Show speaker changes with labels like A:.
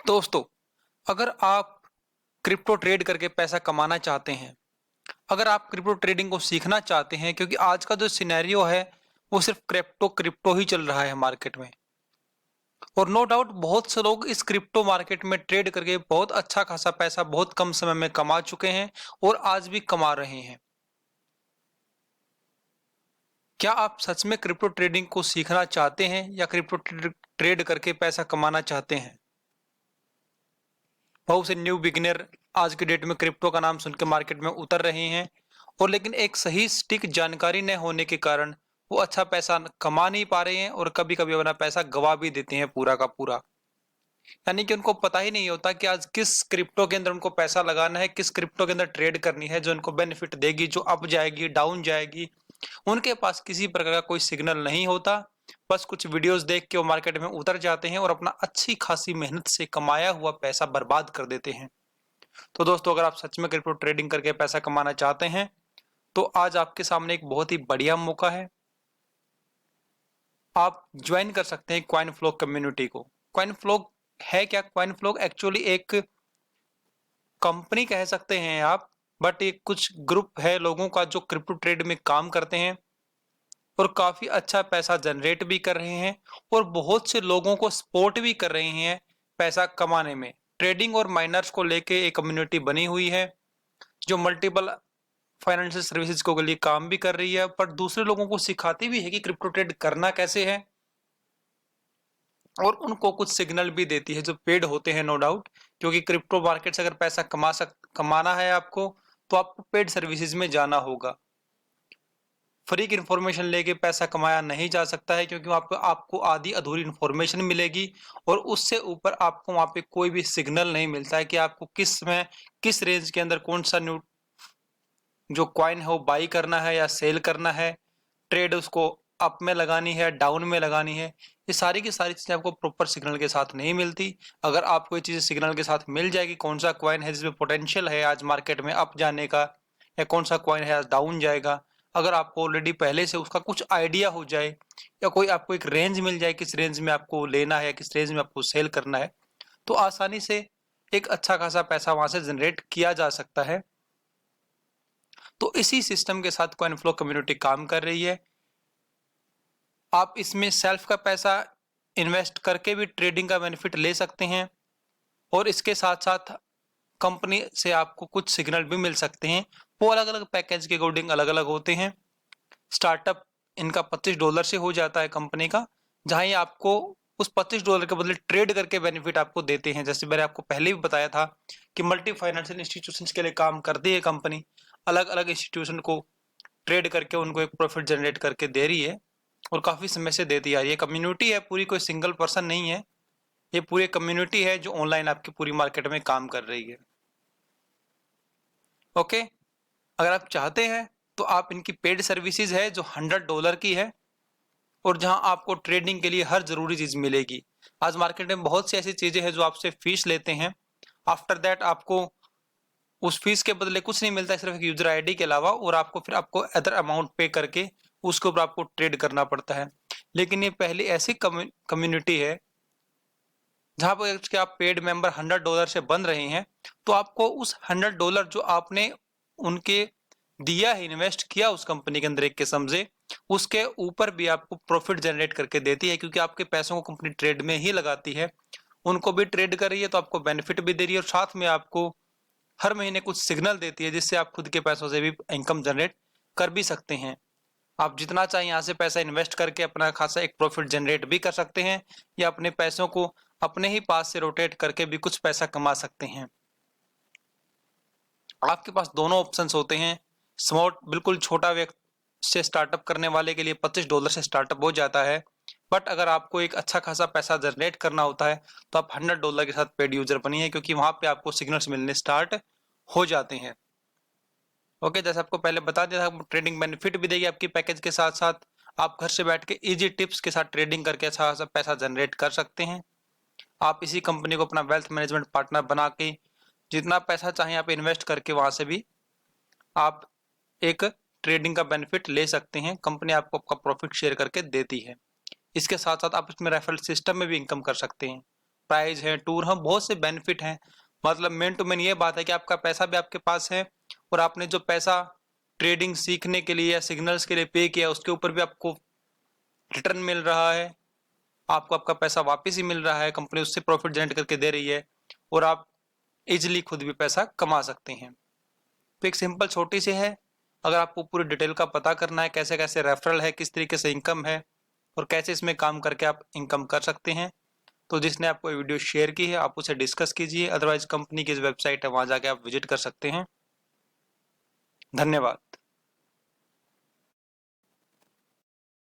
A: दोस्तों, अगर आप क्रिप्टो ट्रेड करके पैसा कमाना चाहते हैं, अगर आप क्रिप्टो ट्रेडिंग को सीखना चाहते हैं, क्योंकि आज का जो सिनेरियो है वो सिर्फ क्रिप्टो क्रिप्टो ही चल रहा है मार्केट में। और नो डाउट बहुत से लोग इस क्रिप्टो मार्केट में ट्रेड करके बहुत अच्छा खासा पैसा बहुत कम समय में कमा चुके हैं और आज भी कमा रहे हैं। क्या आप सच में क्रिप्टो ट्रेडिंग को सीखना चाहते हैं या क्रिप्टो ट्रेड करके पैसा कमाना चाहते हैं? बहुत से न्यू बिगिनर आज के डेट में क्रिप्टो का नाम सुन के मार्केट में उतर रहे हैं और लेकिन एक सही सटीक जानकारी न होने के कारण वो अच्छा पैसा कमा नहीं पा रहे हैं और कभी कभी अपना पैसा गवा भी देते हैं पूरा का पूरा। यानी कि उनको पता ही नहीं होता कि आज किस क्रिप्टो के अंदर उनको पैसा लगाना है, किस क्रिप्टो के अंदर ट्रेड करनी है जो उनको बेनिफिट देगी, जो अप जाएगी डाउन जाएगी। उनके पास किसी प्रकार का कोई सिग्नल नहीं होता। बस कुछ वीडियोस देख के वो मार्केट में उतर जाते हैं और अपना अच्छी खासी मेहनत से कमाया हुआ पैसा बर्बाद कर देते हैं। तो दोस्तों, अगर आप सच में क्रिप्टो ट्रेडिंग करके पैसा कमाना चाहते हैं तो आज आपके सामने एक बहुत ही बढ़िया मौका है। आप ज्वाइन कर सकते हैं कॉइन फ्लो कम्युनिटी को। कॉइन फ्लो है क्या? कॉइन फ्लो एक्चुअली एक कंपनी कह सकते हैं आप, बट एक कुछ ग्रुप है लोगों का जो क्रिप्टो ट्रेड में काम करते हैं और काफी अच्छा पैसा जनरेट भी कर रहे हैं और बहुत से लोगों को सपोर्ट भी कर रहे हैं पैसा कमाने में। ट्रेडिंग और माइनर्स को लेके एक कम्युनिटी बनी हुई है जो मल्टीपल फाइनेंशियल सर्विसेज को लिए काम भी कर रही है, पर दूसरे लोगों को सिखाती भी है कि क्रिप्टो ट्रेड करना कैसे है और उनको कुछ सिग्नल भी देती है जो पेड होते हैं नो डाउट। क्योंकि क्रिप्टो मार्केट से अगर पैसा कमाना है आपको तो आपको पेड सर्विसेज में जाना होगा। फ्री की इंफॉर्मेशन लेके पैसा कमाया नहीं जा सकता है, क्योंकि वहां पे आपको आधी अधूरी इंफॉर्मेशन मिलेगी और उससे ऊपर आपको वहां पे कोई भी सिग्नल नहीं मिलता है कि आपको किस में किस रेंज के अंदर कौन सा न्यू जो कॉइन है वो बाई करना है या सेल करना है, ट्रेड उसको अप में लगानी है डाउन में लगानी है। ये सारी की सारी चीजें आपको प्रॉपर सिग्नल के साथ नहीं मिलती। अगर आपको ये चीजें सिग्नल के साथ मिल जाएगी, कौन सा कॉइन है जिसमें पोटेंशियल है आज मार्केट में अप जाने का या कौन सा कॉइन है आज डाउन जाएगा, अगर आपको ऑलरेडी पहले से उसका कुछ आइडिया हो जाए या कोई आपको एक रेंज मिल जाए किस रेंज में आपको लेना है या किस रेंज में आपको सेल करना है, तो आसानी से एक अच्छा खासा पैसा वहां से जनरेट किया जा सकता है। तो इसी सिस्टम के साथ कॉइन फ्लो कम्युनिटी काम कर रही है। आप इसमें सेल्फ का पैसा इन्वेस्ट करके भी ट्रेडिंग का बेनिफिट ले सकते हैं और इसके साथ साथ कंपनी से आपको कुछ सिग्नल भी मिल सकते हैं। वो अलग अलग पैकेज के अकॉर्डिंग अलग अलग होते हैं। स्टार्टअप इनका $25 से हो जाता है कंपनी का, जहां ये आपको उस $25 के बदले ट्रेड करके बेनिफिट आपको देते हैं। जैसे मैंने आपको पहले भी बताया था कि मल्टी फाइनेंशियल इंस्टीट्यूशंस के लिए काम करती है कंपनी, अलग अलग इंस्टीट्यूशन को ट्रेड करके उनको एक प्रॉफिट जनरेट करके दे रही है और काफी समय से देती आ रही है। कम्युनिटी है पूरी, कोई सिंगल पर्सन नहीं है, ये पूरी कम्युनिटी है जो ऑनलाइन आपकी पूरी मार्केट में काम कर रही है। ओके, अगर आप चाहते हैं तो आप इनकी पेड सर्विसेज है जो $100 की है और जहां आपको ट्रेडिंग के लिए हर जरूरी चीज मिलेगी। आज मार्केट में बहुत सी ऐसी चीजें हैं जो आपसे फीस लेते हैं, आफ्टर दैट आपको उस फीस के बदले कुछ नहीं मिलता है सिर्फ एक यूजर आईडी के अलावा, और आपको फिर आपको अदर अमाउंट पे करके उसके ऊपर आपको ट्रेड करना पड़ता है। लेकिन ये पहली ऐसी कम्युनिटी है जहां पर कि आप पेड मेंबर $100 से बन रहे हैं तो आपको उस $100 जो आपने उनके दिया है, इन्वेस्ट किया उस कंपनी के अंदर एक किस्म से, उसके ऊपर भी आपको प्रॉफिट जनरेट करके देती है, क्योंकि आपके पैसों को कंपनी ट्रेड में ही लगाती है। उनको भी ट्रेड कर रही है तो आपको बेनिफिट भी दे रही है और साथ में आपको हर महीने कुछ सिग्नल देती है जिससे आप खुद के पैसों से भी इनकम जनरेट कर भी सकते हैं। आप जितना चाहे यहाँ से पैसा इन्वेस्ट करके अपना खासा एक प्रॉफिट जनरेट भी कर सकते हैं या अपने पैसों को अपने ही पास से रोटेट करके भी कुछ पैसा कमा सकते हैं। आपके पास दोनों ऑप्शंस होते हैं। स्मॉल बिल्कुल छोटा व्यक्ति से स्टार्टअप करने वाले के लिए $25 से स्टार्टअप हो जाता है, बट अगर आपको एक अच्छा खासा पैसा जनरेट करना होता है तो आप $100 के साथ पेड यूजर बनिए, क्योंकि वहां पे आपको सिग्नल्स मिलने स्टार्ट हो जाते हैं। ओके, जैसे आपको पहले बता दिया था, ट्रेडिंग बेनिफिट भी देगी आपकी पैकेज के साथ साथ। आप घर से बैठ के इजी टिप्स के साथ ट्रेडिंग करके अच्छा खासा पैसा जनरेट कर सकते हैं। आप इसी कंपनी को अपना वेल्थ मैनेजमेंट पार्टनर बना के जितना पैसा चाहें आप इन्वेस्ट करके वहां से भी आप एक ट्रेडिंग का बेनिफिट ले सकते हैं। कंपनी आपको आपका प्रॉफिट शेयर करके देती है। इसके साथ साथ आप इसमें रेफरल सिस्टम में भी इनकम कर सकते हैं। प्राइज है, टूर हैं, बहुत से बेनिफिट हैं। मतलब मेन टू मेन ये बात है कि आपका पैसा भी आपके पास है और आपने जो पैसा ट्रेडिंग सीखने के लिए या सिग्नल्स के लिए पे किया उसके ऊपर भी आपको रिटर्न मिल रहा है। आपको आपका पैसा वापस ही मिल रहा है, कंपनी उससे प्रॉफिट जनरेट करके दे रही है और आप इजिली खुद भी पैसा कमा सकते हैं। तो एक सिंपल छोटी सी है। अगर आपको पूरी डिटेल का पता करना है कैसे कैसे रेफरल है, किस तरीके से इनकम है और कैसे इसमें काम करके आप इनकम कर सकते हैं, तो जिसने आपको वीडियो शेयर की है आप उसे डिस्कस कीजिए। अदरवाइज कंपनी की वेबसाइट है, वहां जाके आप विजिट कर सकते हैं। धन्यवाद।